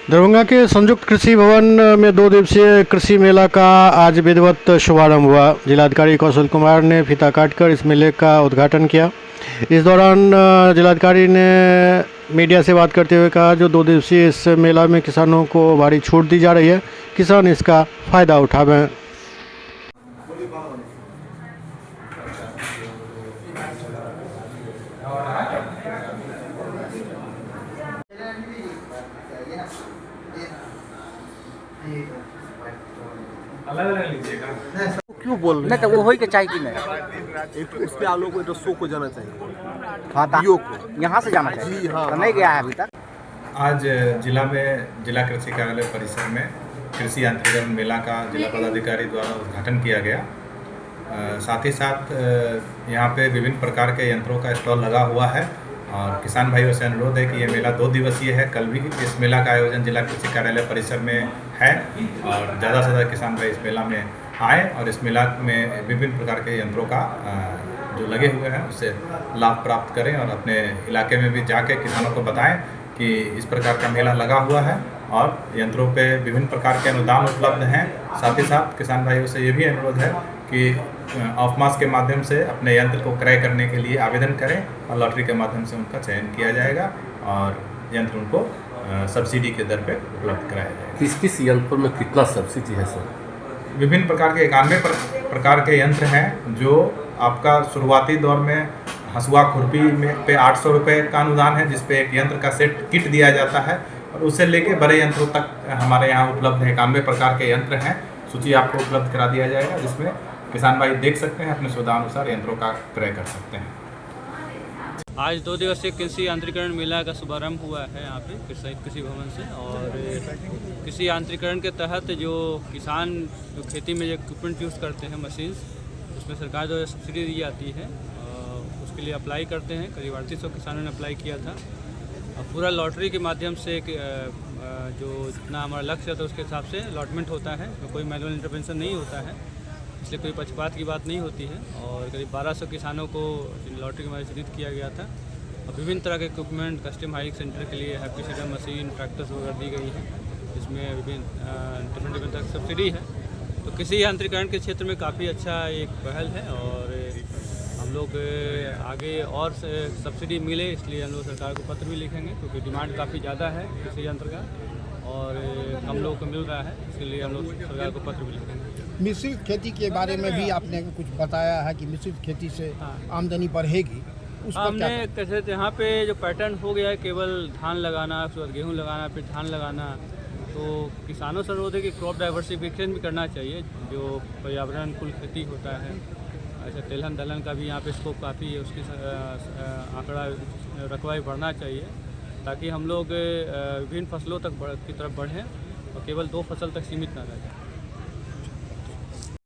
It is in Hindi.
दरभंगा के संयुक्त कृषि भवन में 2 दिवसीय कृषि मेला का आज विधिवत शुभारंभ हुआ। जिलाधिकारी कौशल कुमार ने फीता काटकर इस मेले का उद्घाटन किया। इस दौरान जिलाधिकारी ने मीडिया से बात करते हुए कहा, जो 2 दिवसीय इस मेला में किसानों को भारी छूट दी जा रही है, किसान इसका फ़ायदा उठावें। अलग अलग लीजिएगा। क्यों बोल रहे नहीं तो वो हो के चाहिए कि नहीं। एक तो उसके आलोक में तो शो को जाना चाहिए, हाँ वीडियो को। यहाँ से जाना चाहिए। जी हाँ, तो नहीं गया है अभी तक। आज जिला कृषि कार्यालय परिसर में कृषि यांत्रिकरण मेला का जिला पदाधिकारी द्वारा उद्घाटन किया गया। साथ ही साथ यहाँ पे विभिन्न प्रकार के यंत्रों का स्टॉल लगा हुआ है और किसान भाइयों से अनुरोध है कि ये मेला 2 दिवसीय है। कल भी इस मेला का आयोजन जिला कृषि कार्यालय परिसर में है और ज़्यादा से ज़्यादा किसान भाई इस मेला में आए और इस मेला में विभिन्न प्रकार के यंत्रों का जो लगे हुए हैं उससे लाभ प्राप्त करें और अपने इलाके में भी जाके किसानों को बताएं कि इस प्रकार का मेला लगा हुआ है और यंत्रों पे विभिन्न प्रकार के अनुदान उपलब्ध हैं। साथ ही साथ किसान भाइयों से ये भी अनुरोध है कि ऑफमास के माध्यम से अपने यंत्र को क्रय करने के लिए आवेदन करें और लॉटरी के माध्यम से उनका चयन किया जाएगा और यंत्र उनको सब्सिडी के दर पे उपलब्ध कराया जाएगा। किस किस यंत्र में कितना सब्सिडी है सर? विभिन्न प्रकार के 91 प्रकार के यंत्र हैं जो आपका शुरुआती दौर में हसुआ खुरपी में पे 800 रुपये का अनुदान है, जिस पे एक यंत्र का सेट किट दिया जाता है और उससे लेके बड़े यंत्रों तक हमारे यहाँ उपलब्ध है। 91 प्रकार के यंत्र हैं, सूची आपको उपलब्ध करा दिया जाएगा जिसमें किसान भाई देख सकते हैं, अपने सुविधानुसार यंत्रों का क्रय कर सकते हैं। आज 2 दिवसीय कृषि यांत्रिकरण मेला का शुभारंभ हुआ है यहाँ पे कृषि भवन से। और कृषि यांत्रिकरण के तहत जो किसान जो खेती में जो इक्विपमेंट यूज़ करते हैं, मशीन्स, उसमें सरकार जो सब्सिडी दी जाती है उसके लिए अप्लाई करते हैं। करीब 3800 किसानों ने अप्लाई किया था और पूरा लॉटरी के माध्यम से जो जितना हमारा लक्ष्य है तो उसके हिसाब से अलॉटमेंट होता है। उसमें कोई मैनुअल इंटरवेंशन नहीं होता है, इसलिए कोई पक्षपात की बात नहीं होती है। और करीब 1200 किसानों को लॉटरी के माध्यम से चिन्हित किया गया था और विभिन्न तरह के इक्विपमेंट कस्टम हायरिंग सेंटर के लिए हैप्पी सीडर मशीन, ट्रैक्टर्स वगैरह दी गई है, जिसमें विभिन्न डिफरेंट तक सब्सिडी है। तो कृषि यांत्रिकरण के क्षेत्र में काफ़ी अच्छा एक पहल है और हम लोग आगे और सब्सिडी मिले इसलिए हम लोग सरकार को पत्र भी लिखेंगे, क्योंकि डिमांड काफ़ी ज़्यादा है कृषि यंत्र का और कम लोगों को मिल रहा है, इसलिए हम लोग सरकार को पत्र भी लिखेंगे। मिश्रित खेती के बारे में भी आपने कुछ बताया है कि मिश्रित खेती से आमदनी बढ़ेगी, उस पर क्या? हमने कैसे यहाँ पे जो पैटर्न हो गया है केवल धान लगाना, उसके बाद गेहूँ लगाना, फिर धान लगाना, तो किसानों से अनुरोध है कि क्रॉप डाइवर्सिफिकेशन भी करना चाहिए, जो पर्यावरण अनुकूल खेती होता है। ऐसे तिलहन दलहन का भी यहाँ पे स्कोप काफ़ी है, उसकी आंकड़ा रकबा भी बढ़ना चाहिए ताकि हम लोग विभिन्न फसलों तक की तरफ बढ़ें और केवल 2 फसल तक सीमित ना रह जाए।